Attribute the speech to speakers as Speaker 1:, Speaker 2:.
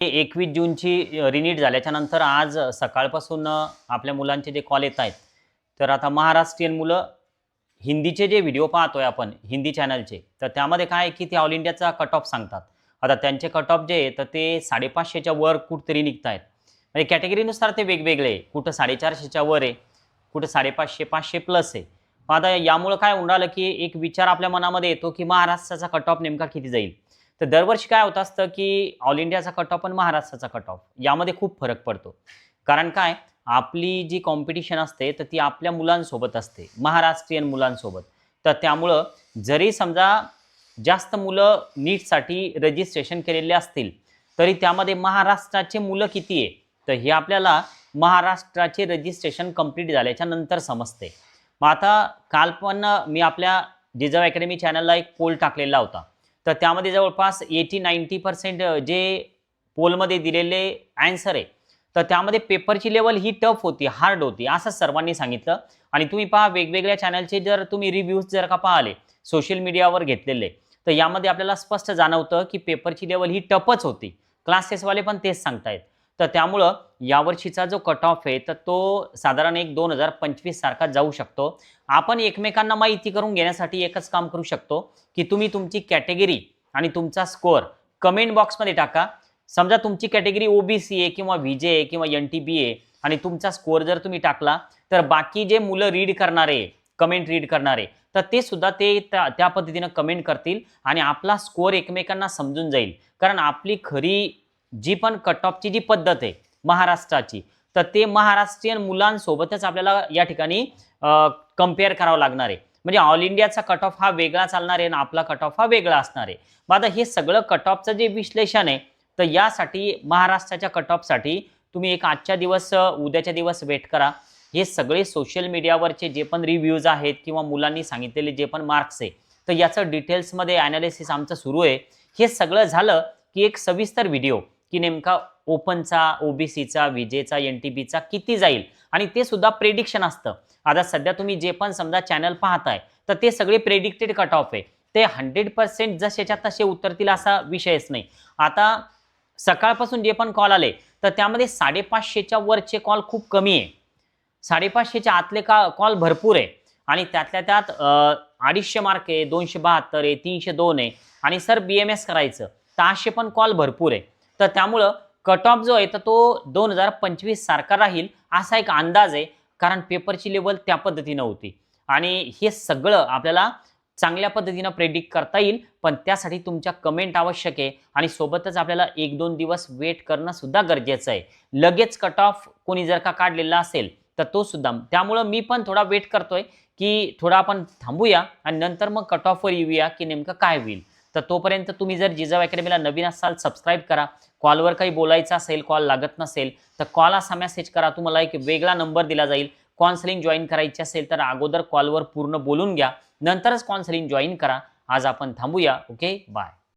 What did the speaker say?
Speaker 1: 21 जूनची रिनीट झाल्याच्या नंतर आज सकाळपासून आपल्या मुलांचे जे कॉल येत आहेत, तर आता महाराष्ट्रीयन मुलं हिंदीचे जे व्हिडिओ पाहतोय आपण हिंदी चॅनलचे, तर त्यामध्ये काय आहे की ते ऑल इंडियाचा कट ऑफ सांगतात. आता त्यांचे कट ऑफ जे आहे तर ते 550च्या वर कुठेतरी निघत आहेत. म्हणजे कॅटेगरीनुसार ते वेगवेगळे आहे. कुठं 450च्या वर आहे, कुठं 550, 500 प्लस आहे. मग आता यामुळं काय होऊन राहिलं की एक विचार आपल्या मनामध्ये येतो की महाराष्ट्राचा कट ऑफ नेमका किती जाईल. तर दरवर्षी काय होत असतं की ऑल इंडियाचा कट ऑफ आणि महाराष्ट्राचा कट ऑफ यामध्ये खूप फरक पडतो. कारण काय आपली जी कॉम्पिटिशन असते तर ती आपल्या मुलांसोबत असते, महाराष्ट्रीयन मुलांसोबत. तर त्यामुळं जरी समजा जास्त मुलं नीटसाठी रजिस्ट्रेशन केलेले असतील, तरी त्यामध्ये महाराष्ट्राचे मुलं किती आहे, तर हे आपल्याला महाराष्ट्राचे रजिस्ट्रेशन कंप्लीट झाल्याच्या नंतर समजते. मग आता काल पण मी आपल्या जिजाऊ अकॅडमी चॅनलला एक पोल टाकलेला होता. तर त्यामध्ये जवळपास 80-90% जे पोलमध्ये दिलेले ॲन्सर आहे, तर त्यामध्ये पेपरची लेवल ही टफ होती, हार्ड होती, असं सर्वांनी सांगितलं. आणि तुम्ही पहा वेगवेगळ्या चॅनलचे जर तुम्ही रिव्ह्यूज जर का पाहिले सोशल मीडियावर घेतलेले, तर यामध्ये आपल्याला स्पष्ट जाणवतं की पेपरची लेवल ही टफच होती. क्लासेसवाले पण तेच सांगतायत. तर त्यामुळं यावर्षीचा जो कट ऑफ आहे तर तो साधारण एक 2025 सारखा जाऊ शकतो. आपण एकमेकांना माहिती करून घेण्यासाठी एकच काम करू शकतो की तुम्ही तुमची कॅटेगरी आणि तुमचा स्कोअर कमेंट बॉक्समध्ये टाका. समजा तुमची कॅटेगरी ओबीसी आहे किंवा व्हीजे आहे किंवा एनटीबी आहे आणि तुमचा स्कोअर जर तुम्ही टाकला, तर बाकी जे मुलं रीड करणारे, कमेंट रीड करणारे, तर ते सुद्धा त्या पद्धतीनं कमेंट करतील आणि आपला स्कोअर एकमेकांना समजून जाईल. कारण आपली खरी जी पण कट ऑफची जी पद्धत आहे महाराष्ट्राची, तर ते महाराष्ट्रीयन मुलांसोबतच आपल्याला या ठिकाणी कंपेअर करावं लागणार आहे. म्हणजे ऑल इंडियाचा कट ऑफ हा वेगळा चालणार आहे आणि आपला कट ऑफ हा वेगळा असणार आहे. मग आता हे सगळं कट ऑफचं जे विश्लेषण आहे, तर यासाठी महाराष्ट्राच्या कट ऑफसाठी तुम्ही एक आजच्या दिवस उद्याच्या दिवस वेट करा. हे सगळे सोशल मीडियावरचे जे पण रिव्ह्यूज आहेत किंवा मुलांनी सांगितलेले जे पण मार्क्स आहे, तर याचं डिटेल्समध्ये ॲनालिसिस आमचं सुरू आहे. हे सगळं झालं की एक सविस्तर व्हिडिओ की नेमका ओपनचा, ओबीसीचा, व्हीजेचा, एनटीबीचा किती जाईल आणि ते सुद्धा प्रेडिक्शन असतं. आता सध्या तुम्ही जे पण समजा चॅनल पाहताय, तर ते सगळे प्रेडिक्टेड कट ऑफ आहे. ते 100% जसेच्या तसे उतरतील असा विषयच नाही. आता सकाळपासून जे पण कॉल आले, तर त्यामध्ये 550च्या वरचे कॉल खूप कमी आहे. 550च्या आतले कॉल भरपूर आहे आणि त्यातल्या त्यात 250 मार्क आहे, 272 आहे, 302 आहे आणि सर BMS करायचं, तर असे पण कॉल भरपूर आहे. तर त्यामुळं कट ऑफ जो आहे तर तो 2025 सारखा राहील असा एक अंदाज आहे. कारण पेपरची लेवल त्या पद्धतीनं होती आणि हे सगळं आपल्याला चांगल्या पद्धतीनं प्रेडिक्ट करता येईल. पण त्यासाठी तुमच्या कमेंट आवश्यक आहे आणि सोबतच आपल्याला 1-2 दिवस वेट करणं सुद्धा गरजेचं आहे. लगेच कट ऑफ कोणी जर का काढलेला असेल तर तो सुद्धा. त्यामुळं मी पण थोडा वेट करतोय की थोडा आपण थांबूया आणि नंतर मग कट ऑफवर येऊया की नेमकं काय होईल. तर तोपर्यंत तुम्ही जर जिजाऊ अकॅडमीला नवीन असाल सबस्क्राईब करा. कॉलवर काही बोलायचं असेल, कॉल लागत नसेल, तर कॉल असा मेसेज करा. तुम्हाला एक वेगळा नंबर दिला जाईल. काउन्सिलिंग जॉईन करायची असेल तर अगोदर कॉलवर पूर्ण बोलून घ्या, नंतरच काउन्सिलिंग जॉईन करा. आज आपण थांबूया. Okay, bye.